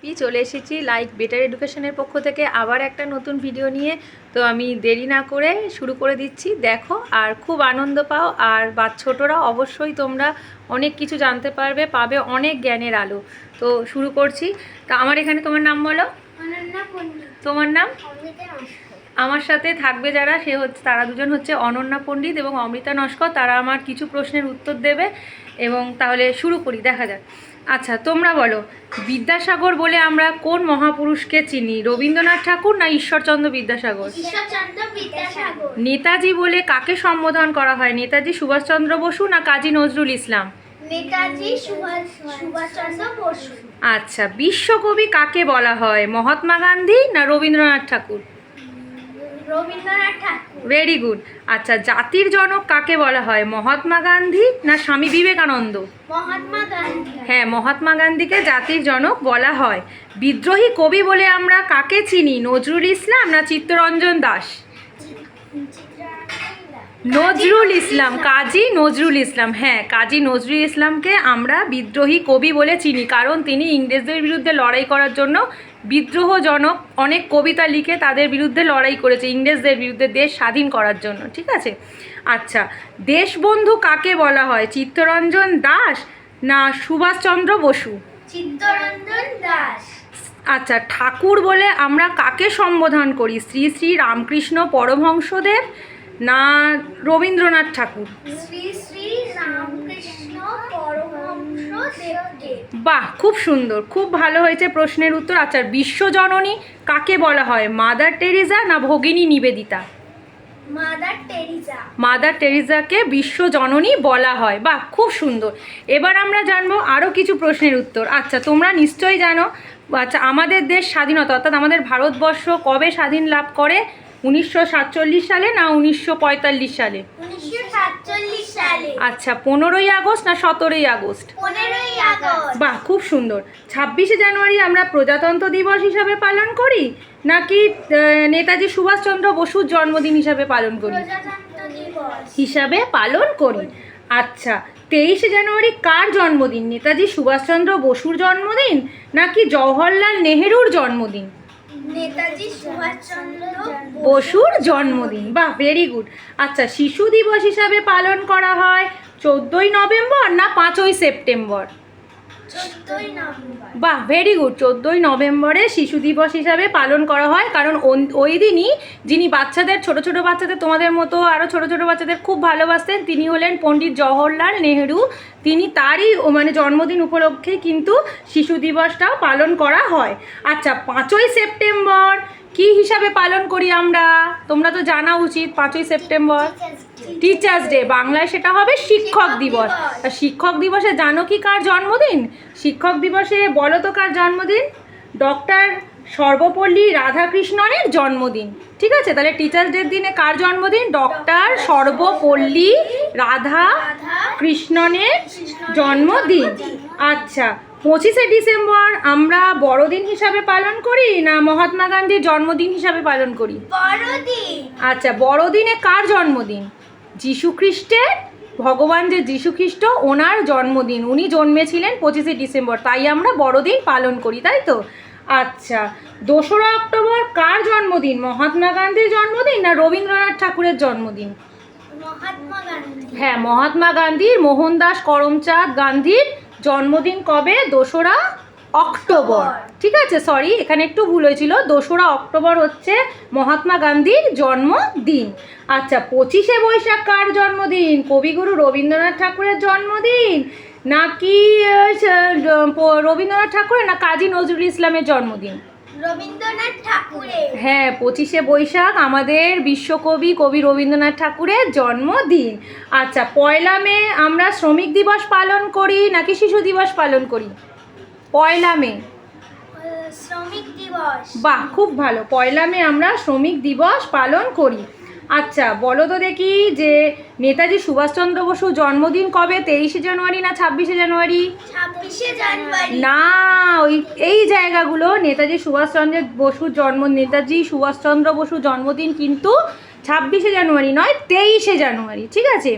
চলে এসেছি like better এডুকেশনের পক্ষ থেকে আবার একটা নতুন ভিডিও নিয়ে। তো আমি দেরি না করে শুরু করে দিচ্ছি, দেখো আর খুব আনন্দ পাও। আর ছোটরা অবশ্যই তোমরা অনেক কিছু জানতে পাবে অনেক জ্ঞানের আলো। তো শুরু করছি। তা আমার এখানে তোমার নাম বলো। তোমার নাম? আমার সাথে থাকবে যারা, তারা দুজন হচ্ছে অনন্যা পণ্ডিত এবং অমৃতা নস্কর। তারা আমার কিছু প্রশ্নের উত্তর দেবে এবং তাহলে শুরু করি, দেখা যাক। আচ্ছা, তোমরা বলো, বিদ্যাসাগর বলে আমরা কোন মহাপুরুষকে চিনি? রবীন্দ্রনাথ ঠাকুর না ঈশ্বরচন্দ্র বিদ্যাসাগর? নেতাজি বলে কাকে সম্বোধন করা হয়? নেতাজি সুভাষচন্দ্র বসু না কাজী নজরুল ইসলাম? নেতাজি সুভাষচন্দ্র বসু। আচ্ছা, বিশ্বকবি কাকে বলা হয়? মহাত্মা গান্ধী না রবীন্দ্রনাথ ঠাকুর? রবীন্দ্রনাথ ঠাকুর। Very good. আচ্ছা, জাতির জনক কাকে বলা হয়? মহাত্মা গান্ধী না স্বামী বিবেকানন্দ? মহাত্মা গান্ধী। হ্যাঁ, মহাত্মা গান্ধীকে জাতির জনক বলা হয়। বিদ্রোহী কবি বলে আমরা কাকে চিনি? নজরুল ইসলাম না চিত্তরঞ্জন দাস? নজরুল ইসলাম, কাজী নজরুল ইসলাম। হ্যাঁ, কাজী নজরুল ইসলামকে আমরা বিদ্রোহী কবি বলে চিনি, কারণ তিনি ইংরেজদের বিরুদ্ধে লড়াই করার জন্য বিদ্রোহজনক অনেক কবিতা লিখে তাদের বিরুদ্ধে লড়াই করেছে, ইংরেজদের বিরুদ্ধে দেশ স্বাধীন করার জন্য। ঠিক আছে। আচ্ছা, দেশবন্ধু কাকে বলা হয়? চিত্তরঞ্জন দাস না সুভাষচন্দ্র বসু? চিত্তরঞ্জন দাস। আচ্ছা, ঠাকুর বলে আমরা কাকে সম্বোধন করি? শ্রী শ্রী রামকৃষ্ণ পরমহংসদেব না রবীন্দ্রনাথ ঠাকুর? শ্রী শ্রী রামকৃষ্ণ পরমহংসদেবকে। বাহ, খুব সুন্দর, খুব ভালো হয়েছে প্রশ্নের উত্তর। আচ্ছা, বিশ্বজননী কাকে বলা হয়? মাদার টেরিজা না ভগিনী নিবেদিতা? Mother Teresa. মাদার টেরিজাকে বিশ্বজননী বলা হয়। বাহ, খুব সুন্দর। এবার আমরা জানবো আরও কিছু প্রশ্নের উত্তর। আচ্ছা, তোমরা নিশ্চয়ই জানো, আচ্ছা, আমাদের দেশ স্বাধীনতা অর্থাৎ আমাদের ভারতবর্ষ কবে স্বাধীন লাভ করে? 1947 সালে না 1945 সালে? 1947 সালে। আচ্ছা, 15ই আগস্ট না 17ই আগস্ট? 15ই আগস্ট। বাহ, খুব সুন্দর। 26শে জানুয়ারি আমরা প্রজাতন্ত্র দিবস হিসাবে পালন করি নাকি নেতাজি সুভাষচন্দ্র বসুর জন্মদিন হিসাবে পালন করি? প্রজাতন্ত্র দিবস হিসাবে পালন করি। আচ্ছা, 23শে জানুয়ারি কার জন্মদিন? নেতাজি সুভাষচন্দ্র বসুর জন্মদিন নাকি জওহরলাল নেহেরুর জন্মদিন? নেতাজি সুভাষচন্দ্র বসুর জন্মদিন। বাহ, ভেরি গুড। আচ্ছা, শিশু দিবস হিসাবে পালন করা হয় 14ই নভেম্বর না 5ই সেপ্টেম্বর? 14ই নভেম্বর। বাহ, ভেরি গুড। 14ই নভেম্বরে শিশু দিবস হিসাবে পালন করা হয়, কারণ ওই দিনই যিনি বাচ্চাদের, ছোট ছোট বাচ্চাদের, তোমাদের মতো আরও ছোট ছোট বাচ্চাদের খুব ভালোবাসতেন, তিনি হলেন পণ্ডিত জওহরলাল নেহেরু। তিনি তারই জন্মদিন উপলক্ষে কিন্তু শিশু দিবসটাও পালন করা হয়। আচ্ছা, 5ই সেপ্টেম্বর কি হিসাবে পালন করি আমরা? তোমরা তো জানা উচিত। 5ই সেপ্টেম্বর টিচার্স ডে, বাংলায় সেটা হবে শিক্ষক দিবস। আর শিক্ষক দিবসে জানো কি কার জন্মদিন? শিক্ষক দিবসে বলো তো কার জন্মদিন? ডক্টর সর্বপল্লী রাধাকৃষ্ণনের জন্মদিন। ঠিক আছে, তাহলে টিচার্স ডের দিনে কার জন্মদিন? ডক্টর সর্বপল্লী রাধাকৃষ্ণনের জন্মদিন। আচ্ছা, 25শে ডিসেম্বর আমরা বড়দিন হিসাবে পালন করি না মহাত্মা গান্ধীর জন্মদিন হিসাবে পালন করি? বড়দিন। আচ্ছা, বড়দিনে কার জন্মদিন? যীশু খ্রিস্টের, ভগবান যে যীশু খ্রিস্ট, ওনার জন্মদিন। উনি জন্মেছিলেন 25শে ডিসেম্বর, তাই আমরা বড়দিন পালন করি, তাই তো? আচ্ছা, 2রা অক্টোবর কার জন্মদিন? মহাত্মা গান্ধীর জন্মদিন না রবীন্দ্রনাথ ঠাকুরের জন্মদিন? মহাত্মা গান্ধী। হ্যাঁ, মহাত্মা গান্ধীর, মোহনদাস করমচাঁদ গান্ধীর জন্মদিন কবে? 2রা অক্টোবর। ঠিক আছে, সরি, এখানে একটু ভুল হয়েছিল। 2রা অক্টোবর হচ্ছে মহাত্মা গান্ধীর জন্মদিন। আচ্ছা, 25শে বৈশাখ কার জন্মদিন? কবিগুরু রবীন্দ্রনাথ ঠাকুরের জন্মদিন নাকি রবীন্দ্রনাথ ঠাকুরের না কাজী নজরুল ইসলামের জন্মদিন? রবীন্দ্রনাথ ঠাকুরের। হ্যাঁ, 25শে বৈশাখ আমাদের বিশ্বকবি কবি রবীন্দ্রনাথ ঠাকুরের জন্মদিন। আচ্ছা, 1লা মে আমরা শ্রমিক দিবস পালন করি নাকি শিশু দিবস পালন করি? 1লা মে। শ্রমিক দিবস। বাহ, খুব ভালো। 1লা মে আমরা শ্রমিক দিবস পালন করি। আচ্ছা, বলো তো দেখি যে নেতাজি সুভাষচন্দ্র বসুর জন্মদিন কবে? 23শে জানুয়ারি না 26শে জানুয়ারি? 26শে জানুয়ারি। না, এই জায়গাগুলো, নেতাজি সুভাষচন্দ্র বসুর জন্মদিন কিন্তু 26শে জানুয়ারি নয়, 23শে জানুয়ারি। ঠিক আছে,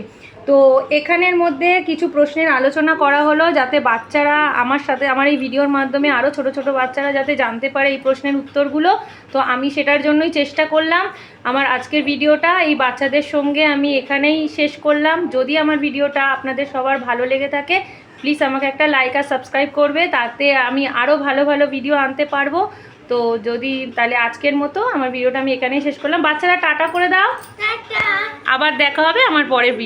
তো এখানের মধ্যে কিছু প্রশ্নের আলোচনা করা হলো যাতে বাচ্চারা আমার সাথে আমার এই ভিডিওর মাধ্যমে আরও ছোট ছোট বাচ্চারা যাতে জানতে পারে এই প্রশ্নের উত্তরগুলো। তো আমি সেটার জন্যই চেষ্টা করলাম। আমার আজকের ভিডিওটা এই বাচ্চাদের সঙ্গে আমি এখানেই শেষ করলাম। যদি আমার ভিডিওটা আপনাদের সবার ভালো লেগে থাকে প্লিজ আমাকে একটা লাইক আর সাবস্ক্রাইব করবে, তাতে আমি আরও ভালো ভালো ভিডিও আনতে পারবো। তো যদি তাহলে আজকের মতো আমার ভিডিওটা আমি এখানেই শেষ করলাম। বাচ্চারা টাটা করে দাও, টাটা। আবার দেখা হবে আমার পরের ভিডিও।